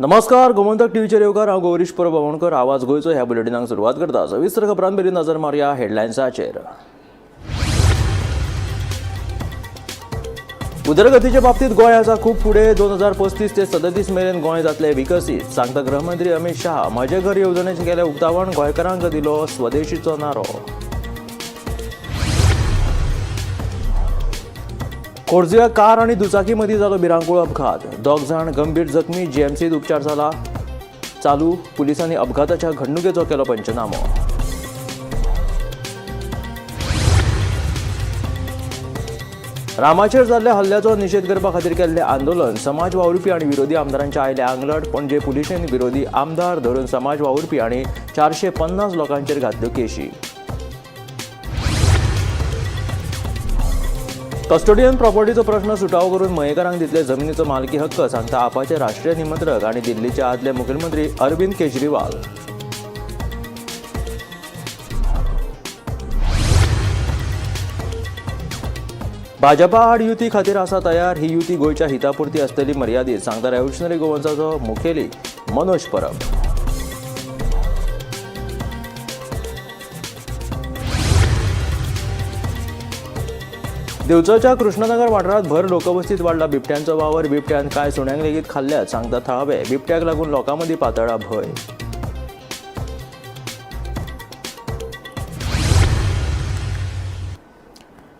नमस्कार, गोमंतक टीव्हीचेर येवकार हांव गौरीश परभवणकर. आवाज गोयचो ह्या बुलेटिनाक सुरवात करता. सविस्तर खबरांपरी नजर मारया हेडलायन्साचेर. उदरगतीच्या बाबतीत गोंय आसा खूब फुडें. 2035 ते 37 मेरेन गोंय जातले विकसीत, सांगता गृहमंत्री अमित शाह. म्हजे घर येवजणेचे केले उक्तावण, गोंयकारांक दिलो स्वदेशीचो नारो. खोर्जुया कार आणि दुचाकी मदीं जालो भिरांकूळ अपघात. 2 जाण गंभीर जखमी. जीएमसीत उपचार जाला चालू. पुलिसांनी अपघाताच्या घडणुकेचो केलो पंचनामो. रामाचेर जाल्ल्या हल्ल्याचो निशेध करपा खातीर केल्लें आंदोलन. समाज वावुरपी आनी विरोधी आमदारांचे आयले आंगलट. पणजे पुलिशेन विरोधी आमदार धरून समाज वावुरपी आनी 450 लोकांचेर घातल्यो केशी. कस्टोडियन प्रॉपर्टीचो प्रश्न सुटावो करून मयेकारांक दितले जमनीचो मालकी हक्क, सांगता आपाचे राष्ट्रीय निमंत्रक आनी दिल्लीचे आदले मुखेलमंत्री अरविंद केजरीवाल. भाजपा आड युती खातीर आसा तयार. ही युती गोंयच्या हितापुरती आसतली मर्यादीत, सांगता रेव्होल्युशनरी गोवन्साचो मुखेली मनोज परब. देवचरच्या कृष्णनगर वाठारात भर लोकवस्तीत वाडला बिबट्यांचो वावर. बिबट्यान कांय सुण्यांक लेगीत खाल्ल्यात, सांगता थळावे. बिबट्याक लागून लोकांमदीं पातळ्ळा भंय.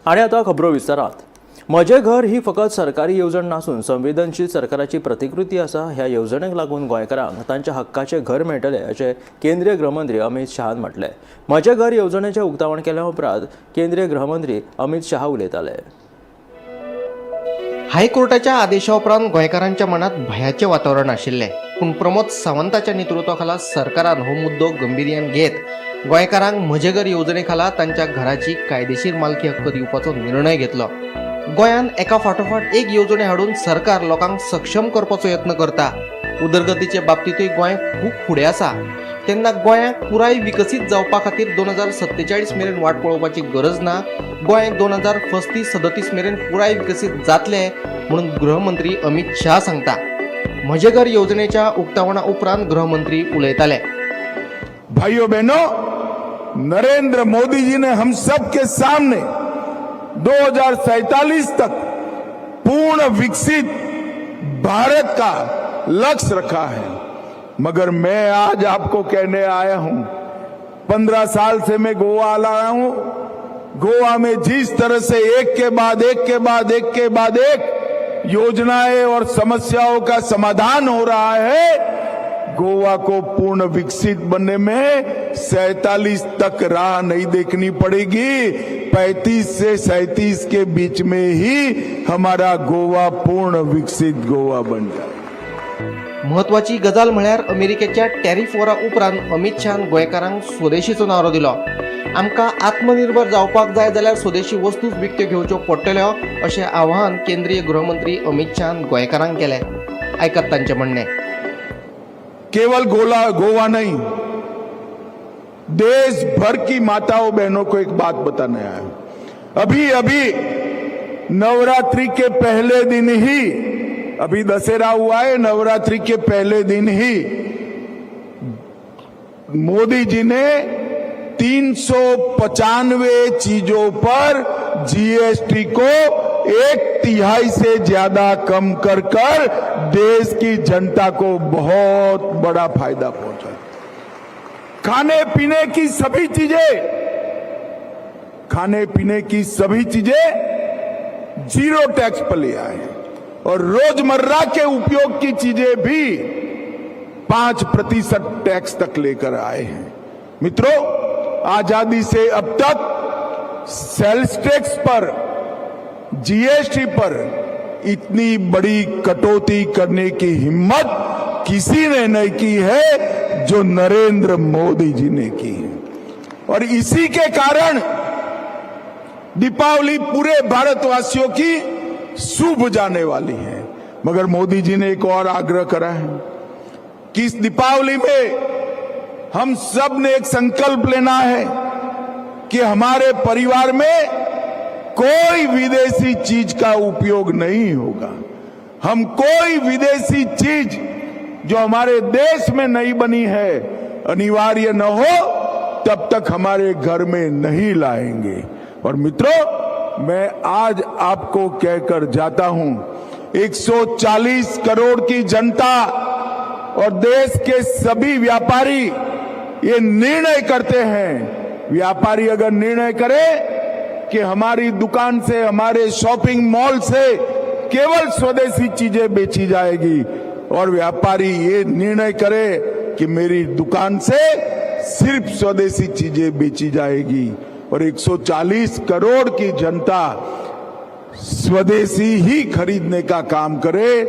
आनी आतां खबरो विस्तारांत. म्हजें घर ही फकत सरकारी येवजण नासून संवेदनशील सरकाराची प्रतिकृती आसा. ह्या येवजणेक लागून गोंयकारांक तांच्या हक्काचें घर मेळटलें अशें केंद्रीय गृहमंत्री अमित शाहान म्हटलें. म्हजें घर येवजणेचें उक्तावण केल्या उपरांत केंद्रीय गृहमंत्री अमित शाह उलयताले. हायकोर्टाच्या आदेशा उपरांत गोंयकारांच्या मनात भयाचें वातावरण आशिल्लें, पूण प्रमोद सावंताच्या नेतृत्वाखाला सरकारान हो मुद्दो गंभीरयान घेत गोंयकारांक म्हजे घर येवजणे खाला तांच्या घराची कायदेशीर मालकी हक्क दिवपाचो निर्णय घेतलो. गोंयान एका फाटोफाट एक येवजणे हाडून सरकार लोकांक सक्षम करपाचो यत्न करता. उदरगतीचे बाबतीतूय गोंय खूब फुडें आसा. तेन्ना गोंयाक पुराय विकसीत जावपा खातीर 2047 मेरेन वाट पळोवपाची गरज ना. गोंय 2035-37 मेरेन पुराय विकसीत जातले म्हणून गृहमंत्री अमित शाह सांगता. म्हजे घर येवजणेच्या उक्तावणा उपरांत गृहमंत्री उलयताले. भाइयों बहनों, नरेंद्र मोदी जी ने हम सब के सामने 2047 तक पूर्ण विकसित भारत का लक्ष्य रखा है. मगर मैं आज आपको कहने आया हूं, 15 साल से मैं गोवा आ रहा हूं. गोवा में जिस तरह से एक के बाद एक योजनाएं और समस्याओं का समाधान हो रहा है, गोवा को पूर्ण विकसित बनने में 47 तक राह नहीं देखनी पड़ेगी. 35 से 37 के बीच में ही हमारा गोवा पूर्ण विकसित गोवा बन जाए. महत्वाची गजाल म्हळ्यार अमेरिकेच्या टॅरिफ वॉरा उपरांत अमित शहान गोंयकारांक स्वदेशीचो नारो दिलो. आमकां आत्मनिर्भर जावपाक जाय जाल्यार स्वदेशी वस्तूच विकत्यो घेवच्यो पडटल्यो अशें आवाहन केंद्रीय गृहमंत्री अमित शहान गोंयकारांक केलें. आयकत तांचें म्हणणें. केवल गोवा नहीं, देश भर की माताओं बहनों को एक बात बताना है. अभी नवरात्रि के पहले दिन ही, अभी दशहरा हुआ है, नवरात्रि के पहले दिन ही मोदी जी ने 395 चीजों पर जीएसटी को 1/3 से ज्यादा कम कर देश की जनता को बहुत बड़ा फायदा पहुंचा. खाने पीने की सभी चीजें जीरो टैक्स पर ले आए और रोजमर्रा के उपयोग की चीजें भी 5% टैक्स तक लेकर आए हैं. मित्रों, आजादी से अब तक सेल्स टैक्स पर, जीएसटी पर इतनी बड़ी कटौती करने की हिम्मत किसी ने नहीं की है जो नरेंद्र मोदी जी ने की है. और इसी के कारण दीपावली पूरे भारतवासियों की शुभ जाने वाली है. मगर मोदी जी ने एक और आग्रह करा है कि इस दीपावली में हम सब ने एक संकल्प लेना है कि हमारे परिवार में कोई विदेशी चीज का उपयोग नहीं होगा. हम कोई विदेशी चीज जो हमारे देश में नहीं बनी है, अनिवार्य न हो तब तक हमारे घर में नहीं लाएंगे। और मित्रों, मैं आज आपको कहकर जाता हूं, 140 करोड़ की जनता और देश के सभी व्यापारी ये निर्णय करते हैं। व्यापारी अगर निर्णय करे कि हमारी दुकान से, हमारे शॉपिंग मॉल से केवल स्वदेशी चीजें बेची जाएगी, और व्यापारी ये निर्णय करे कि मेरी दुकान से सिर्फ स्वदेशी चीजें बेची जाएगी, और 140 करोड़ की जनता स्वदेशी ही खरीदने का काम करे,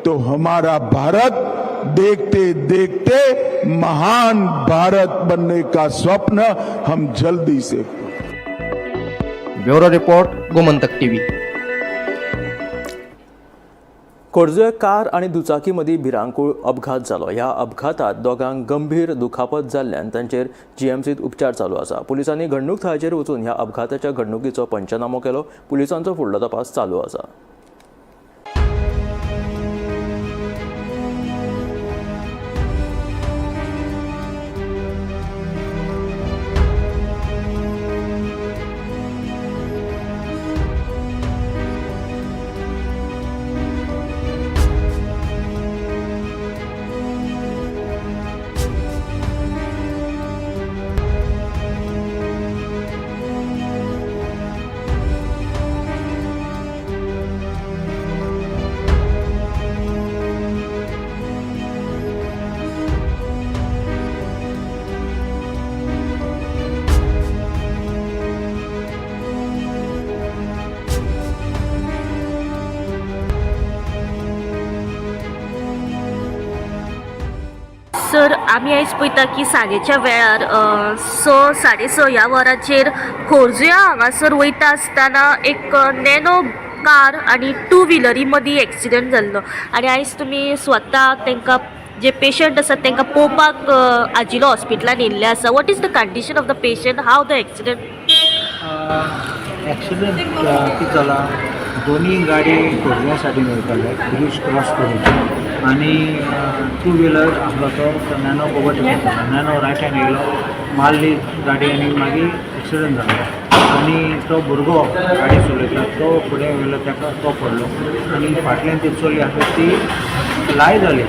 तो हमारा भारत देखते देखते महान भारत बनने का स्वप्न हम जल्दी से। Bureau report, Gomantak TV. खोर्जे कार आणि दुचाकीमदी भिरांकूळ अपघात जालो। ह्या अपघातात दोगांक गंभीर दुखापत जाल्ल्यान तांचेर जीएमसीत उपचार चालू आसा। पुलिसांनी घडणूक थळाचेर वचून ह्या अपघाताच्या घडणुकीचो पंचनामो केलो। पुलिसांचो फुडलो तपास चालू आसा। सर, आम्ही आयज पळयता की सांजेच्या वेळार 6:30 ह्या वरांचेर खोर्जुया हांगासर वयता आसतना एक नॅनो कार आणि 2 व्हिलरी मदीं एक्सिडेंट जाल्लो। आनी आयज तुमी स्वता तांकां जे पेशंट आसात तांकां पळोवपाक आजिलो हॉस्पिटलान येयल्ले आसा। What is the condition of the patient? How the accident? Accident कितें जाला, दोनी गाडी खोर्जुया सायडीन वयताले ब्रिज क्रॉस करून, आनी 2 व्हिलर आसलो तो नॅनो ओवरटेक करतालो। नॅनो रायटान येयलो, मारली गाडी आनी मागीर एक्सिडेंट जालो। आनी तो भुरगो गाडी चलयता तो फुडें वयलो, ताका तो पडलो आनी फाटल्यान ती चली आसा ती लाय जाली,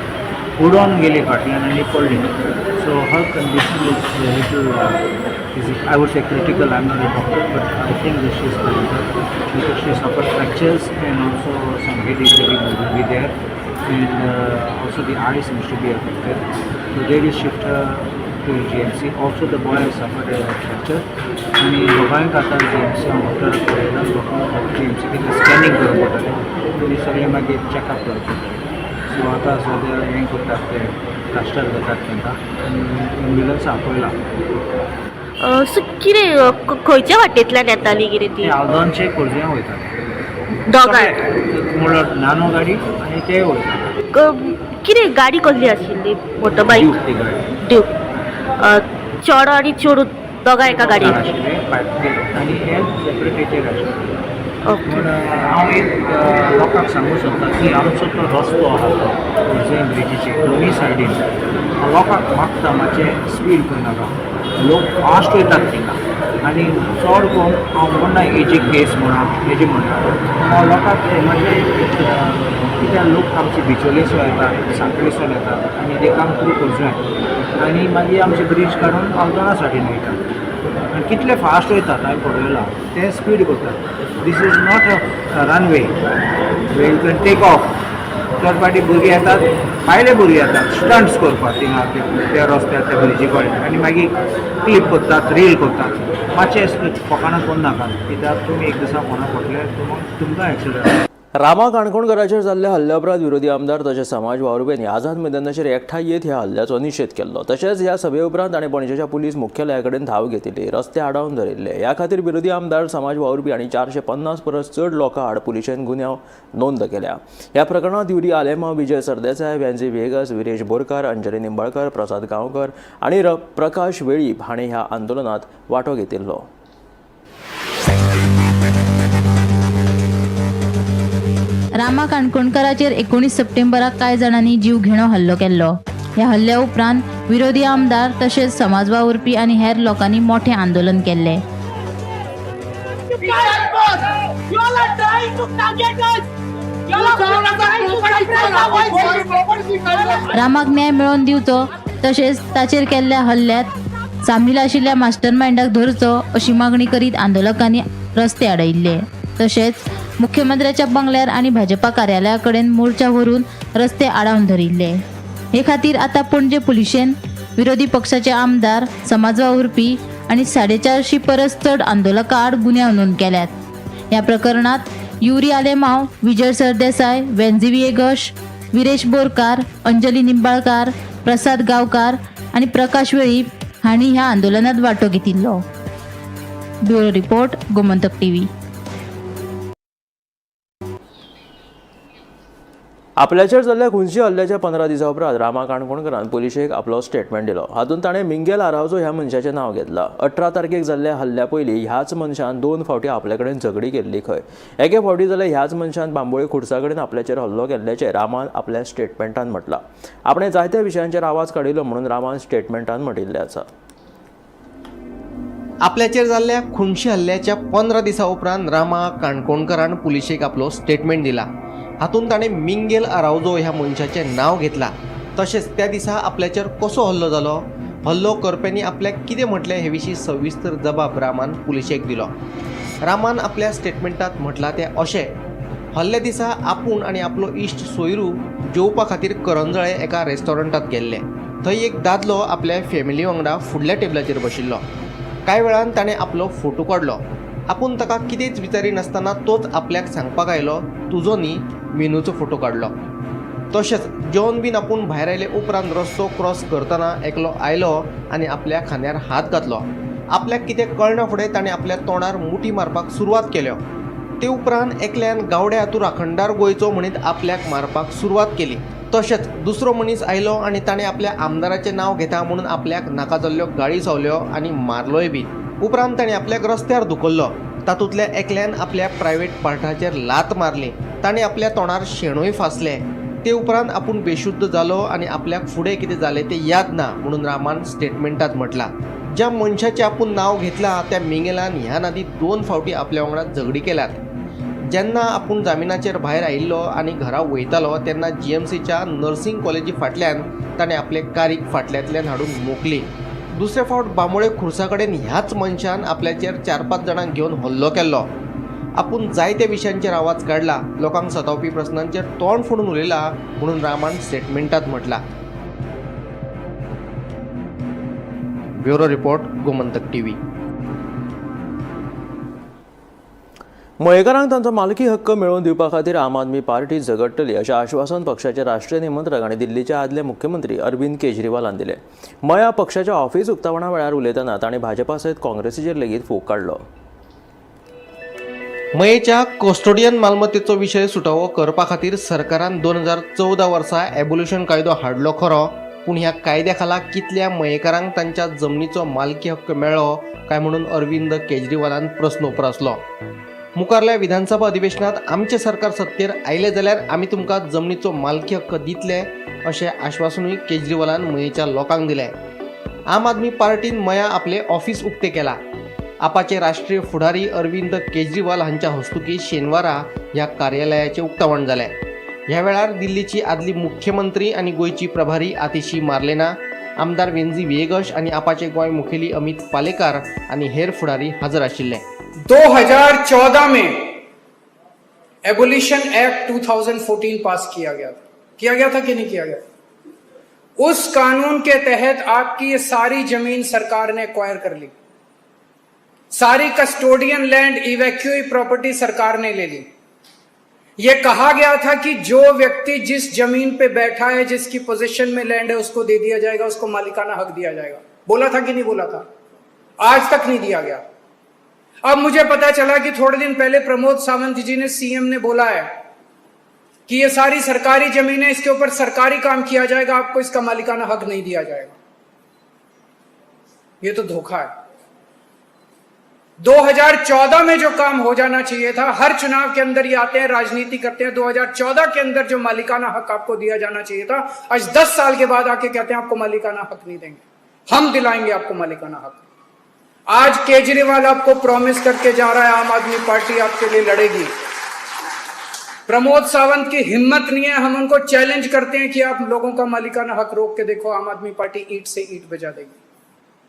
उडोवन गेली फाटल्यान आनी पडली। So her condition is little I would say critical. I'm not a doctor, but I think that she's critical because she suffered fractures and also some head injury will be there, and also the eye seems to be affected. So they will shift her to GMC. Also the boy has suffered a fracture. आणि दोघांक आतां GMC doctor पळयला, GMC कितें scanning करप पडटलें आनी सगळें मागीर checkup करचें पडटलें। सो आतां सद्या हें करतात ते प्लास्टर जातात तांकां आनी एम्ब्युलन्स आपयला। सो कितें खंयच्या वाटेंतल्यान येताली कितें ती? आल्दोनचे खोर्जुया वयताले दोगांय म्हणल्यार नानो गाडी आनी ते वयताले। कितें गाडी कसली आशिल्ली? मोटरबायक? ती गाडी ड्यूक। चेडो आनी चेडूं दोगांय एका गाडयेन आशिल्ले आनी हे सेपरेटेचेर आशिल्ले। ओके। पूण हांव एक लोकांक सांगूं सोदतां की आमचो तो रस्तो आहा तो खोर्जुया ब्रिजीचेर दोनी सायडीन लोकांक मागता मातशें स्पीड करनाका, लोक फास्ट वयतात थिंगा आनी चड कोण हांव म्हणना हेजी केस म्हणा हेजी म्हणटा लोकांक मातशें कित्याक लोक आमचे बिचोलेसून येतात, सांखळेसून येतात आनी दे काम थ्रू खोर्जुया आनी मागीर आमचे ब्रीज काडून आल्दोना सायडीन वयतात आनी कितले फास्ट वयतात हांवें पळयलां ते स्पीड करतात। This is not a runway way you can take off. Third party भुरगीं येतात, भायले भुरगीं येतात स्टंट्स करपाक थिंगा त्या रस्त्यार त्या ब्रिजी कडेन आनी मागीर क्लीप करतात, रील करतात। मातशें फकाणां करूं नाका, कित्याक तुमी एक दिसा कोणाक पडले तुमकां एक्सिडंट। रामा काणकोणकाराचेर जाल्ल्या हल्ल्या उपरांत विरोधी आमदार तशेंच समाज वावुरप्यांनी आझाद मैदानाचेर एकठांय येत ह्या हल्ल्याचो निशेध केल्लो। तशेंच ह्या सभे उपरांत ताणें पणजेच्या पुलीस मुख्यालया कडेन धांव घेतिल्ली, रस्ते आडावन धरिल्ले। ह्या खातीर विरोधी आमदार, समाज वावुरपी आनी 450 परस चड लोकां आड पुलिशेन गुन्यांव नोंद केल्या। ह्या प्रकरणांत युरी आलेमा, विजय सरदेसाय, वेंझी वेगस, विरेश बोरकार, अंजली निंबाळकर, प्रसाद गांवकर आनी प्रकाश वेळीप हांणी ह्या आंदोलनात वांटो घेतिल्लो। रामा काणकोणकाराचेर 19 सप्टेंबराक कांय जाणांनी जीव घेणो हल्लो केल्लो. ह्या हल्ल्या उपरांत विरोधी आमदार तशेंच समाज वावुरपी आनी हेर लोकांनी मोठें आंदोलन केल्लें. रामाक न्याय मेळोवन दिवचो तशेंच ताचेर केल्ल्या हल्ल्यांत सामील आशिल्ल्या मास्टरमाइंडाक धरचो अशी मागणी करीत आंदोलकांनी रस्ते आडयल्ले. तशेंच मुख्यमंत्र्याच्या बंगल्यार आनी भाजपा कार्यालया कडेन मोर्चा व्हरून रस्ते आडावन धरिल्ले. हे खातीर आतां पणजे पुलिशेन विरोधी पक्षाचे आमदार, समाज वावुरपी आनी 450 परस चड आंदोलकां आड गुन्यांव नोंद केल्यात. ह्या प्रकरणात युरी आलेमांव, विजय सरदेसाय, वेंजी विएगश, विरेश बोरकार, अंजली निंबाळकार, प्रसाद गांवकार आनी प्रकाश वेळीप हांणी ह्या आंदोलनात वांटो घेतिल्लो. Bureau report, Gomantak TV. आपल्याचेर जाल्ल्या खुंची हल्ल्याच्या 15 दिसां उपरांत रामा काणकोणकरान पुलिशेक आपलो स्टेटमेंट दिलो. हातूंत ताणें मिंगेल आरावजो ह्या मनशाचें नांव घेतलां. 18 तारखेक जाल्ल्या हल्ल्या पयलीं ह्याच मनशान 2 फावटी आपले कडेन झगडी केल्ली खंय. एके फावटी जाल्यार ह्याच मनशान बांबोळी खुर्सा कडेन आपल्याचेर हल्लो केल्ल्याचें रामान आपल्या स्टेटमेंटान म्हटलां. आपणें जायत्या विशयांचेर आवाज काडिल्लो म्हणून रामान स्टेटमेंटान म्हटिल्लें आसा. आपल्याचेर जाल्ल्या खुनशी हल्ल्याच्या 15 दिसां उपरांत रामा काणकोणकरान पुलिशेक आपलो स्टेटमेंट दिला. हातूंत ताणें मिंगेल आरावजो ह्या मनशाचें नांव घेतलां. तशेंच त्या दिसा आपल्याचेर कसो हल्लो जालो, हल्लो करप्यांनी आपल्याक कितें म्हटलें हे विशीं सविस्तर जबाब रामान पुलिशेक दिलो. रामान आपल्या स्टेटमेंटांत म्हटलां तें अशें: हल्ल्या दिसा आपूण आनी आपलो इश्ट सोयरू जेवपा खातीर करंजळे एका रेस्टॉरंटांत गेल्ले. थंय एक दादलो आपल्या फॅमिली वांगडा फुडल्या टेबलाचेर बशिल्लो. कांय वेळान ताणें आपलो फोटो काडलो. आपूण ताका कितेंच विचारिनासतना तोच आपल्याक सांगपाक आयलो, तुजो न्ही, मेनूचो फोटो काडलो. तशेंच जेवण बीन आपूण भायर आयले उपरांत रस्तो क्रॉस करतना एकलो आयलो आनी आपल्या खांद्यार हात घातलो. आपल्याक कितें कळना फुडें ताणें आपल्या तोंडार मुठी मारपाक सुरवात केल्यो. ते उपरांत एकल्यान गावड्या तूं राखणदार गोंयचो म्हणीत आपल्याक मारपाक सुरवात केली. तशेंच दुसरो मनीस आयलो आनी ताणें आपल्या आमदाराचें नांव घेता म्हणून आपल्याक नाका जाल्ल्यो गाळी चावल्यो आनी मारलोय बी. उपरांत ताणें आपल्याक रस्त्यार धुकल्लो. तातूंतल्या एकल्यान आपल्या प्रायवेट पार्टाचेर लात मारली. ताणें आपल्या तोंडार शेणूय फासलें. ते उपरांत आपूण बेशुद्ध जालो आनी आपल्याक फुडें कितें जालें तें याद ना म्हणून रामान स्टेटमेंटांत म्हटलां. ज्या मनशाचें आपूण नांव घेतलां त्या मिंगेलान ह्या नादी 2 फावटी आपल्या वांगडा झगडी केल्यात. जेन्ना आपूण जामिनाचेर भायर आयिल्लो आनी घरा वयतालो तेन्ना GMCच्या नर्सिंग कॉलेजी फाटल्यान ताणें आपले कारीक फाटल्यांतल्यान हाडून मोकली. दुसरे फावट बांबोळे खुर्सा कडेन ह्याच मनशान आपल्याचेर 4-5 जाणांक घेवन हल्लो केल्लो. आपूण जायत्या विशयांचेर आवाज काडला, लोकांक सतावपी प्रस्नांचेर तोंड फोडून उलयला म्हणून रामान स्टेटमेंटांत म्हटलां. Bureau report, Gomantak TV. मयेकारांक तांचो मालकी हक्क मेळोवन दिवपा खातीर आम आदमी पार्टी झगडटली अशें आश्वासन पक्षाचे राष्ट्रीय निमंत्रक आनी दिल्लीचे आदले मुख्यमंत्री अरविंद केजरीवालान दिलें. मया पक्षाच्या ऑफिस उक्तावणा वेळार उलयतना तांणी भाजपा सयत काँग्रेसीचेर लेगीत फोग काडलो. मयेच्या कस्टोडियन मालमत्तेचो विशय सुटावो करपा खातीर सरकारान 2014 वर्सा एबोल्युशन कायदो हाडलो खरो, पूण ह्या कायद्या खाला कितल्या मयेकारांक तांच्या जमनीचो मालकी हक्क मेळ्ळो काय म्हणून अरविंद केजरीवालान प्रस्न उपरासलो. मुखारल्या विधानसभा अधिवेशनात आमचे सरकार सत्तेर आयले जाल्यार आमी तुमकां जमनीचो मालकी हक्क दितले अशें आश्वासनूय केजरीवालान मयेच्या लोकांक दिलें. आम आदमी पार्टीन मया आपले ऑफिस उक्ते केला. आपाचे राष्ट्रीय फुडारी अरविंद केजरीवाल हांच्या हस्तुकी शेनवारा ह्या कार्यालयाचें उक्तावण जालें. ह्या वेळार दिल्लीची आदली मुख्यमंत्री आनी गोंयची प्रभारी आतिशी मार्लेना, आमदार वेंजी विएगश आनी आपाचे गोंय मुखेली अमित पालेकार आनी हेर फुडारी हाजर आशिल्ले. 2014 में एबोलिशन एक्ट 2014 पास किया गया था कि नहीं किया गया? उस कानून के तहत आपकी ये सारी जमीन सरकार ने एक्वायर कर ली. सारी कस्टोडियन लैंड, इवैक्यूई प्रॉपर्टी सरकार ने ले ली. यह कहा गया था कि जो व्यक्ति जिस जमीन पे बैठा है, जिसकी पोजीशन में लैंड है, उसको दे दिया जाएगा, उसको मालिकाना हक दिया जाएगा. बोला था कि नहीं बोला था? आज तक नहीं दिया गया. अब मुझे पता चला कि थोड़े दिन पहले प्रमोद सावंत जी ने, सीएम ने बोला है कि ये सारी सरकारी जमीन है, इसके ऊपर सरकारी काम किया जाएगा, आपको इसका मालिकाना हक नहीं दिया जाएगा. ये तो धोखा है. 2014 में जो काम हो जाना चाहिए था, हर चुनाव के अंदर ये आते हैं, राजनीति करते हैं। 2014 के अंदर जो मालिकाना हक आपको दिया जाना चाहिए था, आज 10 साल के बाद आके कहते हैं आपको मालिकाना हक नहीं देंगे। हम दिलाएंगे आपको मालिकाना हक। आज केजरीवाल आपको प्रॉमिस करके जा रहा है आम आदमी पार्टी आपके लिए लड़ेगी। प्रमोद सावंत की हिम्मत नहीं है, हम उनको चैलेंज करते हैं कि आप लोगों का मालिकाना हक रोक के देखो, आम आदमी पार्टी ईंट से ईंट बजा देगी।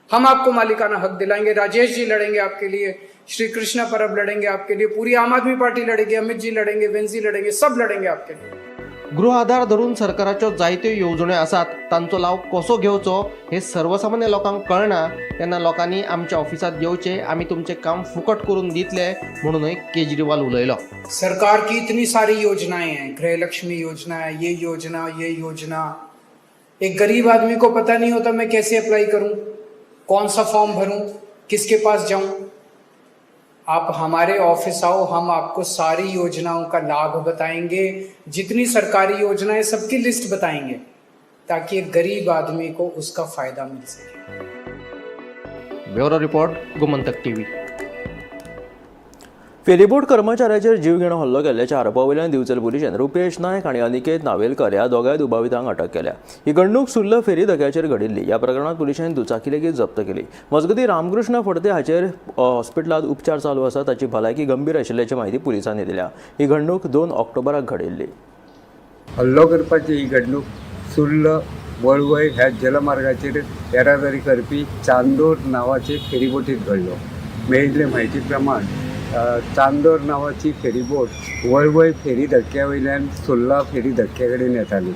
हम आपको मालिकाना हक दिलाएंगे। राजेश जी लड़ेंगे आपके लिए, श्री कृष्णा परब लड़ेंगे आपके लिए, पूरी आम आदमी पार्टी लड़ेगी, अमित जी लड़ेंगे, वेंजी लड़ेंगे, सब लड़ेंगे आपके लिए। गृह आधार धरून सरकाराच्यो जायत्यो येवजण्यो आसात, तांचो लाव कसो घेवचो हे सर्वसामान्य लोकांक कळना। तेन्ना लोकांनी आमच्या ऑफिसात येवचे, आमी तुमचे काम फुकट करून दितले म्हणूनय केजरीवाल उलयलो। सरकार की इतनी सारी योजनाएं हैं, गृहलक्ष्मी योजना है, ये योजना। एक गरीब आदमी को पता नहीं होता मैं कैसे अप्लाई करूं, कौन सा फॉर्म भरूं, किसके पास जाऊं। आप हमारे ऑफिस आओ, हम आपको सारी योजनाओं का लाभ बताएंगे, जितनी सरकारी योजनाएं सबकी लिस्ट बताएंगे, ताकि एक गरीब आदमी को उसका फायदा मिल सके। Bureau report, Gomantak TV. Ferryboat कर्मचाऱ्याचेर जीव घेणो हल्लो केल्ल्याच्या आरोपावयल्यान दिवचल पुलिशेन रुपेश नायक आनी अनिकेत नावेलकर ह्या दोगांय दुबावितांक अटक केल्या। ही घडणूक सुर्ल फेरी धक्क्याचेर घडिल्ली। ह्या प्रकरणात पुलिशेन दुचाकी लेगीत जप्त केली। मजगतीं रामकृष्ण फडते हाचेर हॉस्पिटलांत उपचार चालू आसा, ताची भलायकी गंभीर आशिल्ल्याची माहिती पुलिसांनी दिल्या। ही घडणूक 2 ऑक्टोबराक घडिल्ली। हल्लो करपाची ही घडणूक सुर्ल वळवय ह्या जलमार्गाचेर येरादारी करपी चांदोर नांवाचे फेरीबोटीत घडलो। मेळिल्ले म्हायती प्रमाण चांदोर नांवाची फेरीबोट वळवय फेरी धक्क्या वयल्यान सुर्ला फेरी धक्क्या कडेन येताली।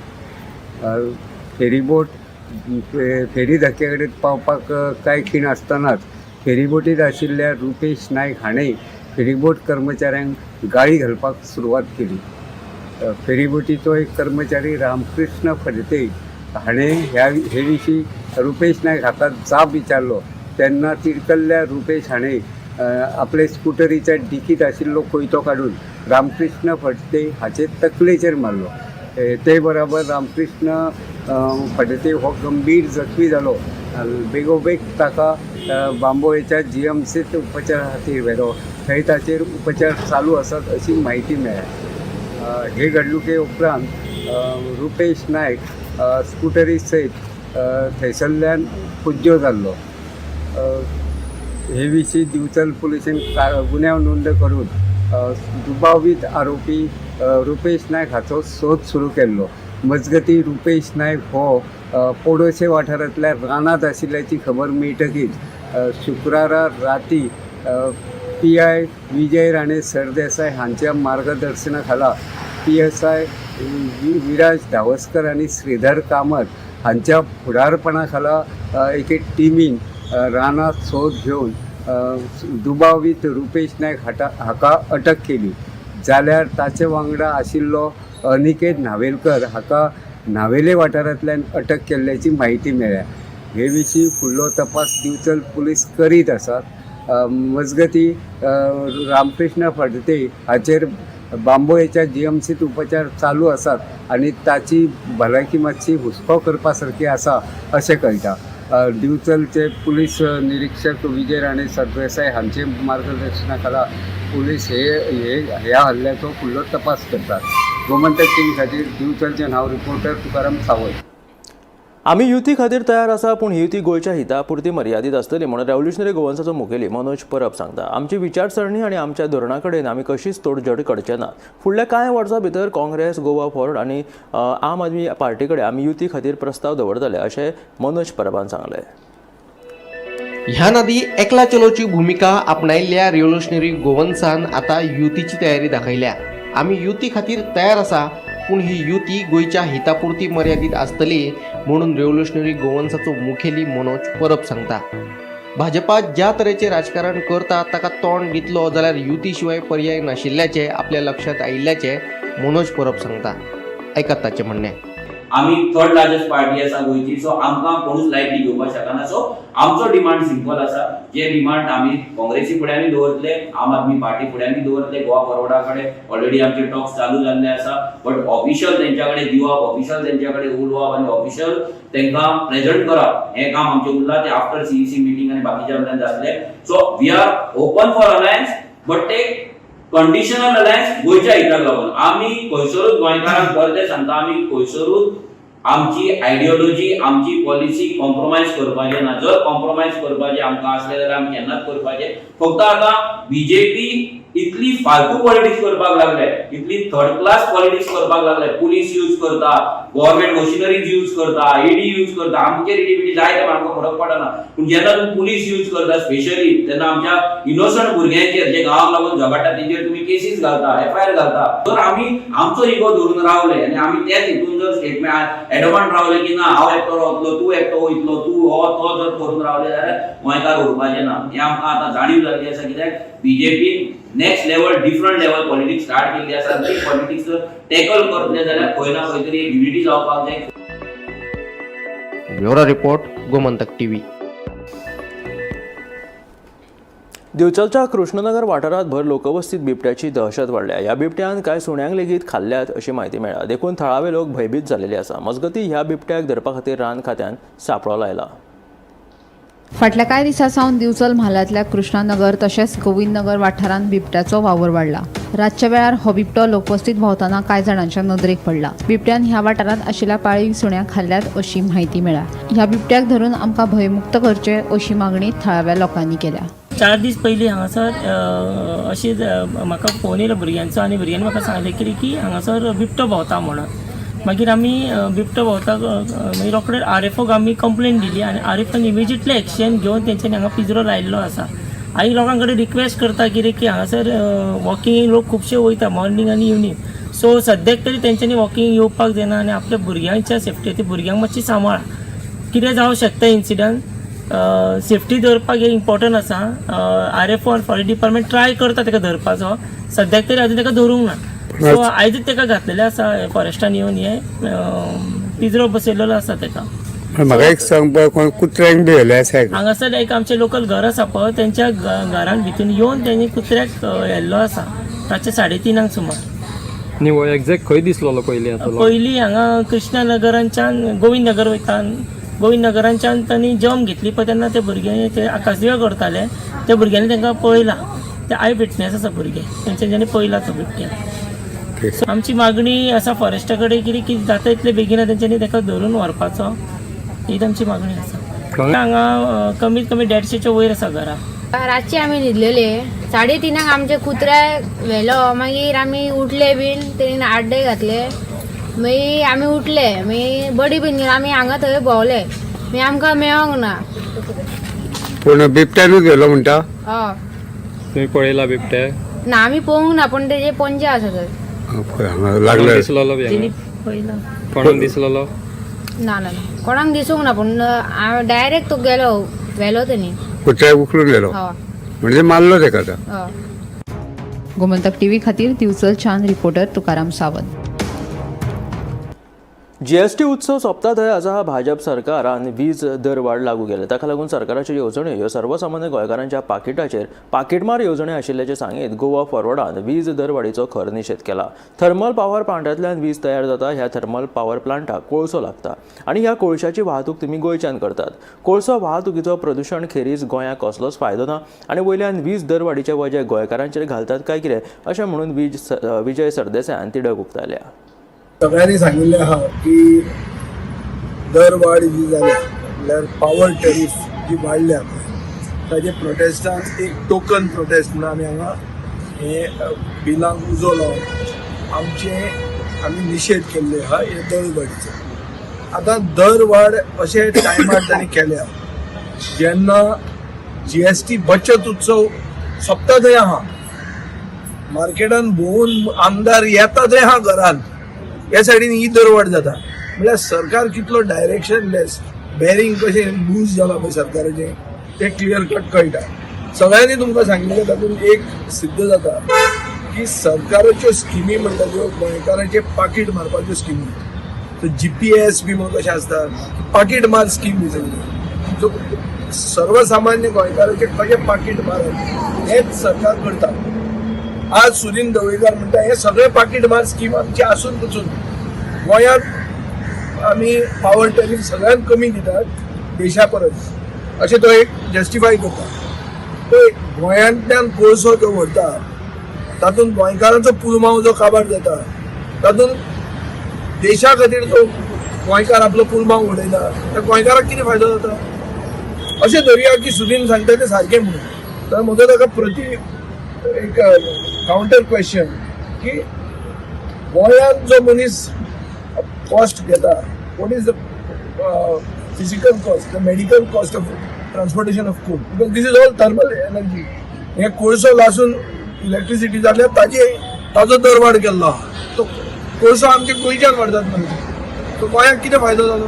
फेरीबोट फेरी धक्क्या कडेन पावपाक कांय खीण आसतनाच फेरीबोटीत आशिल्ल्या रुपेश नायक हाणें फेरीबोट कर्मचाऱ्यांक गाळी घालपाक सुरवात केली। फेरीबोटीचो एक कर्मचारी रामकृष्ण फडते हाणें हे विशीं रुपेश नायक हाका जाप विचारलो, तेन्ना तिडकल्ल्या रुपेश हाणें आपले स्कुटरीच्या डिकीत आशिल्लो कोयतो काडून रामकृष्ण फडते हाचे तकलेचेर मारलो। ते बरोबर रामकृष्ण फडते हो गंभीर जखमी जालो। बेगोबेग ताका बांबोळेच्या GMCत उपचारा खातीर व्हेलो, थंय ताचेर उपचार चालू आसात अशी म्हायती मेळ्ळ्या। हे घडणुके उपरांत रुपेश नायक स्कुटरी सयत थंयसरल्यान कुज्जो जाल्लो। हे विशीं दिवचल पुलिशेन गुन्यांव नोंद करून दुबावीत आरोपी रुपेश नायक हाचो सोद सुरू केल्लो। मजगतीं रुपेश नायक हो पोडोशे वाठारांतल्या रानांत आशिल्ल्याची खबर मेळटकीच शुक्रारा राती PI विजय राणे सरदेसाय हांच्या मार्गदर्शना खाला PSI विराज धावस्कर आनी श्रीधर कामत हांच्या फुडारपणा खाला एके टिमीन रानात सोद घेवन दुबावीत रुपेश नायक हाका अटक केली। जाल्यार ताचे वांगडा आशिल्लो अनिकेत नावेलकर हाका नावेले वाठारांतल्यान अटक केल्ल्याची म्हायती मेळ्ळ्या। हे विशीं फुडलो तपास दिवचल पुलीस करीत आसात। मजगतीं रामकृष्ण फडते हाचेर बांबोळेच्या GMCत उपचार चालू आसात आनी ताची भलायकी मातशी हुस्को करपा सारकी आसा अशें कळटा। दिवचलचे पुलीस निरीक्षक विजय राणे सरदेसाय हांचे मार्गदर्शना खाला पुलीस ह्या हल्ल्याचो फुडलो तपास करतात। गोमंतक टीव्ही खातीर दिवचलचे हांव रिपोर्टर तुकाराम सावंत। आमी युती खातीर तयार आसा, पूण ही युती गोंयच्या हिता पुरती मर्यादीत आसतली म्हणून रेव्होल्युशनरी गोवन्साचो मुखेली मनोज परब सांगता। आमची विचारसरणी आनी आमच्या धोरणा कडेन आमी कशीच तोडजोड करचे ना। फुडल्या कांय वर्सां भितर काँग्रेस, गोवा फॉरवर्ड आनी आम आदमी पार्टी कडेन आमी युती खातीर प्रस्ताव दवरतले अशें मनोज परबान सांगलें। ह्या नदी एकला चलोची भूमिका आपणायिल्ल्या रेव्होल्युशनरी गोवन्सान आता युतीची तयारी दाखयल्या। आमी युती खातीर तयार आसा, पूण ही युती गोंयच्या हितापुरती मर्यादीत आसतली म्हणून रेव्होल्युशनरी गोवन्साचो मुखेली मनोज परब सांगता। भाजपा ज्या तरेचे राजकारण करता ताका तोंड दितलो जाल्यार युती शिवाय पर्याय नाशिल्ल्याचे आपल्या लक्षात आयिल्ल्याचे मनोज परब सांगता। ऐकात ताचें म्हणणें। आमी थर्ड लार्जस्ट पार्टी आसा गोंयची, सो आमकां कोणूच लायटली घेवपाक शकना। सो आमचो डिमांड सिंपल आसा, जे डिमांड आमी काँग्रेसी फुड्यांनी दवरले, आम आदमी पार्टी फुड्यांनी दवरले, गोवा फॉरवर्डा कडेन ऑलरेडी आमचे टॉक्स चालू जाल्ले आसा, बट ऑफिशियल तेंच्या कडेन दिवप, ऑफिशियल तेंच्या कडेन उलोवप आनी ऑफिशियल तेंकां प्रेझेंट करप हें काम आमचें उरलां. ते आफ्टर सीईसी मीटिंग आनी बाकीच्या वेळार जातले. So we are open for alliance, but ते कंडिशनल अलायन्स गोंयच्या हिताक लागून. आमी खंयसरूच गोंयकारांक परते सांगता, आमी खंयसरूच आमची आयडियोलॉजी, आमची पॉलिसी कॉम्प्रोमायज करपाचे ना. जर कॉम्प्रोमायज करपाचे आमकां असले जाल्यार आमी केन्नाच करपाचे. फक्त आतां बीजेपी इतली फालतू पॉलिटिक्स करपाक लागले, इतली थर्ड क्लास पॉलिटिक्स करपाक लागले. पुलीस यूज करता, गव्हर्नमेंट मशिनरीज यूज करता, ईडी यूज करता. आमचेर ईडी जाय ते आमकां फरक पडना, पूण जेन्ना तूं पुलीस यूज करता स्पेशली, तेन्ना आमच्या इनोसंट भुरग्यांचेर जे गांवांक लागून झगडटा तेंचेर तुम्ही केसीस घालता, एफआयआर घालता. तर आमी आमचो इगो धरून रावले आनी आमी त्याच हितून जर स्टेटमेंट एडवांट रावले की ना हांव एकटो रावतलो, तूं एकटो वयतलो, तूं हो तो जर करून रावले जाल्यार गोंयकार उरपाचे ना. हे आमकां आतां जाणीव जाल्ली आसा, कित्याक बीजेपीन next level, different level politics start केल्ली आसा. ती पॉलिटिक्स टॅकल करतले जाल्यार खंय ना खंय तरी एक युनिटी जावपाक जाय. Bureau report, Gomantak TV. दिवचलच्या कृष्णनगर वाठारात भर लोकवस्तीत बिबट्याची दहशत वाडल्या. ह्या बिबट्यान कांय सुण्यांक लेगीत खाल्ल्यात अशी माहिती मेळ्ळा. देखून थळावे लोक भयभीत जालेले आसा. मजगतीं ह्या बिबट्याक धरपा खातीर रान खात्यान सांपळो लायला. फाटल्या कांय दिसा सावन दिवचल म्हालांतल्या कृष्णानगर तशेंच गोविंदनगर वाठारांत बिबट्याचो वावर वाडला. रातच्या वेळार हो बिबटो लोकवस्तीत भोंवतना कांय जाणांच्या नदरेक पडला. बिबट्यान ह्या वाठारांत आशिल्ल्या पाळीव सुण्यांक खाल्ल्यात अशी माहिती मेळ्ळा. ह्या बिबट्याक धरून आमकां भयमुक्त करचे अशी मागणी थळाव्या लोकांनी केल्या. 4 दीस पयलीं हांगासर अशीच म्हाका फोन येयलो भुरग्यांचो आनी भुरग्यांनी म्हाका सांगलें की हांगासर बिबटो भोंवता म्हणून. मागीर आमी बिबटो भोंवता मागीर रोखडेच RFOक आमी कंप्लेन दिली आनी RFOन इमिजिएटली एक्शन घेवन तेंच्यांनी हांगा पिंजरो लायिल्लो आसा. हांवें लोकां कडेन रिक्वेस्ट करता की हांगासर वॉकिंग लोक खुबशे वयता मॉर्निंग आनी इवनिंग. सो सद्याक तरी तेंच्यांनी वॉकिंग येवपाक जायना आनी आपल्या भुरग्यांच्या सेफ्टी भुरग्यांक मातशी सांबाळा. कितें जावं शकता इन्सिडंट, सेफ्टी दवरपाक हे इम्पॉर्टंट आसा. RFO आनी फॉरेस्ट डिपार्टमेंट ट्राय करता ताका धरपाचो, सद्याक तरी आजून ताका धरूंक ना. सो आयजूच ताका घातलेलें आसा फॉरेस्टान येवन हे पिंजरो बसयलेलो आसा ताका. म्हाका एक सांग पळय, कोण कुत्र्यांक बी व्हेले आसा हांगासर एक आमचे लोकल घर आसा पळय, तेंच्या घरान भितून येवन तेंनी कुत्र्याक व्हेल्लो आसा रातचे 3:30 सुमार. न्ही हो एक्झॅक्ट खंय दिसलो पयलीं हांगा कृष्णनगरांच्यान गोविंदनगर वयता, गोविंदनगरांच्यान तांणी जम घेतली पळय तेन्ना ते भुरगे ते आकाशदिवो करताले, त्या भुरग्यांनी तांकां पळयला. ते आय विटनेस आसा भुरगे, तेंच्यांनी पळयला तो बिबट्या. सो आमची मागणी आसा फॉरेस्टा कडेन कितें जाता इतले बेगीन तेंच्यांनी ताका धरून व्हरपाचो, हीच आमची मागणी आसा. हांगा कमीत कमी 150च्या वयर आसा घरां. रातचे आमी न्हिदलेले 3:30 आमचे कुत्र्याक व्हेलो. मागीर आमी उठले बीन, तेणी आड्डे घातले. मागीर आमी उठले, मागीर बडी बीन आमी हांगा थंय भोंवले, मागीर आमकां मेळोंक ना. पूण बिबट्यानूच गेलो म्हणटा. हय, तुम्ही पळयला बिबट्या? ना आमी पळोवंक ना, पूण तेजे पंजे आसा थंय. लागले दिसलेलो पळयला कोणाक दिसलेलो? ना ना कोणाक दिसूंक ना, पूण डायरेक्ट तो गेलो व्हेलो तेणी. कुत्र्याक उखलून गेलो म्हणजे मारलो ताका. गोमंतक टीव्ही खातीर दिवचलच्यान रिपोर्टर तुकाराम सावंत. GST उत्सव सोंपता थंय आसा भाजप सरकारान वीज दर वाड लागू केले. ताका लागून सरकाराच्यो येवजण्यो ह्यो सर्वसामान्य गोंयकारांच्या पाकिटाचेर पाकिटमार येवजण्यो आशिल्ल्याचें सांगीत गोवा फॉरवर्डान वीज दर वाडीचो खर निशेध केला. थर्मल पॉवर प्लांटांतल्यान वीज तयार जाता. ह्या थर्मल पॉवर प्लांटाक कोळसो लागता आनी ह्या कोळशाची वाहतूक तुमी गोंयच्यान करतात. कोळसो वाहतुकीचो प्रदुशण खेरीज गोंयाक कसलोच फायदो ना आनी वयल्यान वीज दर वाडीचे वजे गोंयकारांचेर घालतात काय कितें अशें म्हणून विजय सरदेसायान तिडक उक्तायल्या. सगळ्यांनी सांगिल्लें आहा की दर वाड जी जाल्या म्हणल्यार पॉवर टॅरिफ जी वाडल्या ताजे प्रोटेस्टान एक टोकन प्रोटेस्ट म्हणून आमी हांगा हे बिलांक उजो लावन आमी निशेध केल्ले आहा हे दर वाडीचो. आतां दर वाड अशे टायमार तांणी केल्या जेन्ना GST बचत उत्सव सोंपता थंय आहा, मार्केटान भोंवून आमदार येता थंय आहा घरान, ह्या सायडीन ही दरवाड जाता. म्हळ्यार सरकार कितलो डायरेक्शनलेस, बेरिंग कशें लूज जाला पळय सरकाराचें तें क्लियर कट कळटा. सगळ्यांनी तुमकां सांगिल्लें तातूंत एक सिद्ध जाता की सरकाराच्यो स्किमी म्हणटा त्यो गोंयकारांचें पाकीट मारपाच्यो स्किमी. सो GPS बी म्हणून कशें आसता पाकीट मार स्कीम बी सगळी. सो सर्वसामान्य गोंयकारांचे कशे पाकीट मारप हेच सरकार करता. आज सुनील ढवळीकर म्हणटा हे सगळे पाकीट मार स्कीम आमची आसून पसून गोंयांत आमी पावर टॅरीफ सगळ्यांत कमी दितात देशा परस अशें तो एक जस्टिफाय करता. तो गोंयांतल्यान कोळसो जो व्हरता तातूंत गोंयकारांचो पुरमांव जो काबार जाता तातूंत देशा खातीर तो गोंयकार आपलो पुरमांव उडयता तर गोंयकाराक कितें फायदो जाता अशें धरया की सुनील सांगता तें सारकें म्हणून. तर म्हजो ताका एक काउंटर क्वेश्चन की गोंयांत जो मनीस कॉस्ट घेता what is the physical cost the medical cost of transportation of food because this is all thermal energy. हे कोळसो लासून इलेक्ट्रिसिटी जाल्यार ताजो दर वाड केल्लो आहा. तो कोळसो आमचे गोंयच्यान वाडतात म्हणजे तो गोंयांक कितें फायदो जालो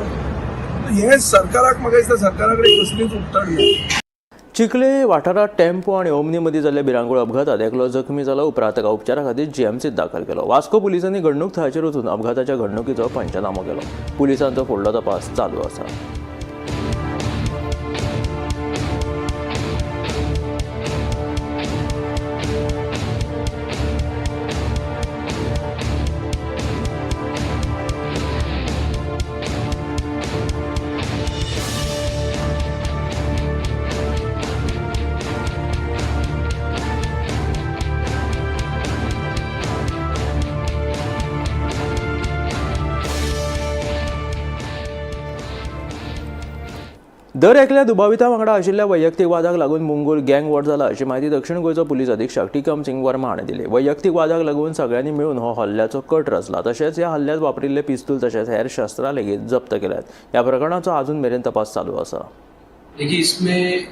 हे सरकाराक म्हाका दिसता सरकारा कडेन कसलीच उत्तर ना. चिखले वाठारात टेम्पो आणि ओमनी मदीं जाल्ल्या भिरांकूळ अपघातात एकलो जखमी जालो. उपरांत ताका उपचारा खातीर जीएमसीत दाखल केलो. वास्को पुलिसांनी घडणूक थळाचेर वचून अपघाताच्या घडणुकीचो पंचनामो केलो. पुलिसांचो फुडलो तपास चालू आसा. दर एकल्या दुबाविता वांगडा आशिल्ल्या वैयक्तीक वादाक लागून मुंगूर गँग वॉर जाला अशी माहिती दक्षिण गोंयचो पुलीस अधीक्षक टिकम सिंग वर्मा हाणें दिली. वैयक्तीक वादाक लागून सगळ्यांनी मेळून हो हल्ल्याचो कट रचला. तशेंच ह्या हल्ल्यात वापरिल्ले पिस्तूल तशेंच हेर शस्त्रां लेगीत जप्त केल्यात. ह्या प्रकरणाचो अजून मेरेन तपास चालू आसा. देखिए इसमें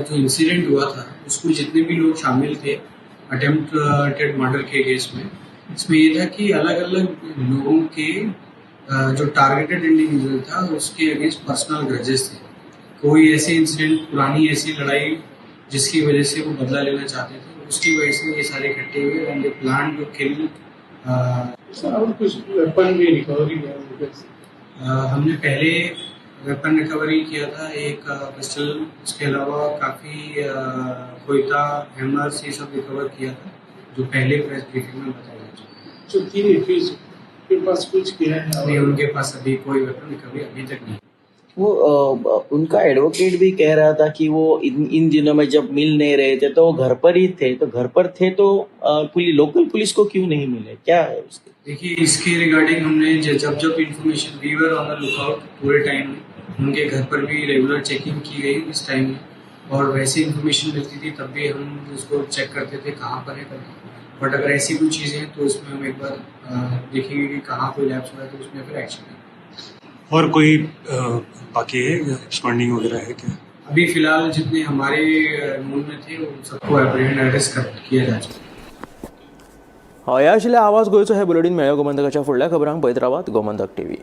जो इंसिडेंट हुआ था उसमें जितने भी लोग शामिल थे अटेम्प्टेड मर्डर के केस में इसमें ये था कि अलग अलग लोगों के जो टारगेटेड इंडिविजुअल था उसके अगेंस्ट पर्सनल ग्रजेस थे. कोई ऐसे इंसिडेंट पुरानी ऐसी लड़ाई जिसकी वजह से वो बदला लेना चाहते थे उसकी वजह से ये सारे इकट्ठे हुए and they plan to kill. और कुछ वेपन भी रिकवरी किया. हमने पहले वेपन रिकवरी किया था एक पिस्टल. उसके अलावा काफ़ी कोयता हैमर्स ये सब रिकवर किया था जो पहले प्रेस ब्रीफिंग में बताया जा चुका. जो 3 एफिस के पास कुछ किया है नहीं उनके पास अभी कोई वेपन रिकवरी अभी तक नहीं. वो उनका एडवोकेट भी कह रहा था कि वो इन दिनों में जब मिल नहीं रहे थे तो वो घर पर ही थे. तो घर पर थे तो लोकल पुलिस को क्यों नहीं मिले, क्या है उसके? देखिए इसके रिगार्डिंग हमने जब information we were on the lookout पूरे टाइम में उनके घर पर भी रेगुलर चेकिंग की गई इस टाइम में और वैसी इंफॉर्मेशन मिलती थी तब भी हम उसको चेक करते थे कहाँ पर है. बट अगर ऐसी कोई चीज़ें हैं तो उसमें हम एक बार देखेंगे कि कहाँ कोई लैप्स हुआ है तो उसमें फिर एक्शन लेंगे. और कोई बाकी है एक्सपेंडिंग वगैरह है क्या? अभी फिलहाल जितने हमारे मूल में थे उन सबको अरेस्ट किया जा चुका. हय आशिल्ले आवाज गोंयचो हे बुलेटिन मेळ्ळो गोमंतकाच्या फुडल्या खबरांक पळयत रावात गोमंतक टीव्ही.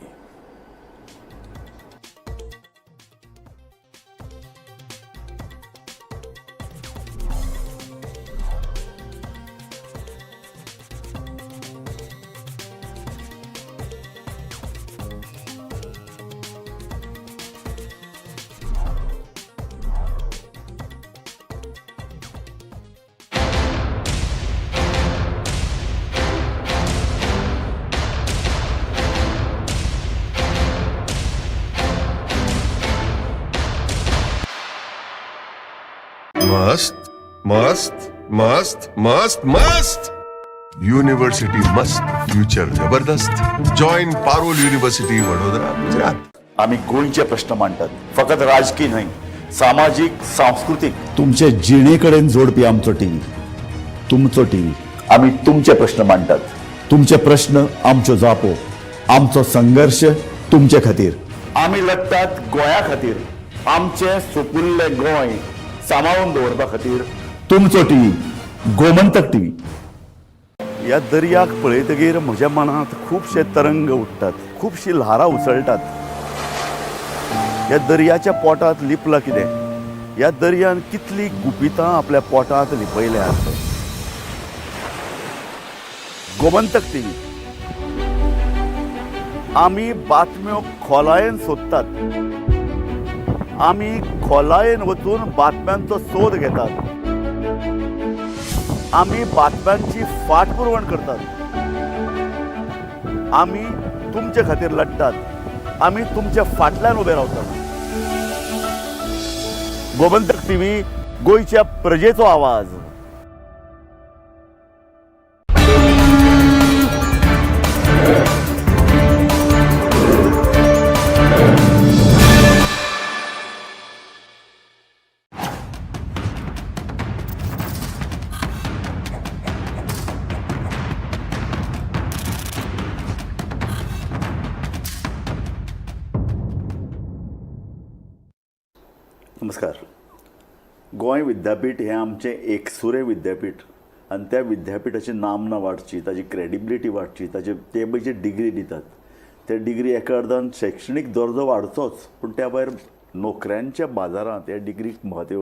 मस्त मस्त मस्त मस्त मस्त युनिवर्सिटी मस्त फ्युचर जबरदस्त. Join Parul university Vadodara Gujarat. आम्ही गोंयचे प्रश्न मांडतात फकत राजकीय न्हय सामाजिक सांस्कृतिक. तुमचे जिणेकडेन जोडपी आमचो टीव्ही तुमचो टीव्ही. आम्ही तुमचे प्रश्न मांडतात. तुमचे प्रश्न आमच्यो जापो. आमचो संघर्ष तुमचे खातीर. आम्ही लढतात गोंया खातीर. आमचे सोपुल्ले गोंय सांबाळून दवरपा खातीर. तुमचो टीव्ही गोमंतक टीव्ही. ह्या दर्याक पळयतकीर म्हज्या मनांत खुबशे तरंग उठतात, खुबशी ल्हारां उसळटात. ह्या दर्याच्या पोटांत लिपलां कितें? ह्या दर्यान कितली गुपितां आपल्या पोटांत लिपयल्यात. गोमंतक टीव्ही. आमी बातम्यो खोलायेन सोदतात आमी खोलायेन वचून बातम्यांचो सोद घेतात, आमी बातम्यांची फाटपुरवण करतात, आमी तुमचे खातीर लढटात, आमी तुमच्या फाटल्यान उबे रावतात. गोमंतक टीव्ही, गोंयच्या प्रजेचो आवाज. नमस्कार. गोंय विद्यापीठ हें आमचें एकसुरें विद्यापीठ आनी त्या विद्यापिठाची नामना वाडची, ताची क्रेडिबिलिटी वाडची, ते जे डिग्री दितात ते डिग्री एका अर्दान शैक्षणीक दर्जो वाडचोच, पूण त्या भायर नोकऱ्यांच्या बाजारांत ह्या डिग्रीक महत्व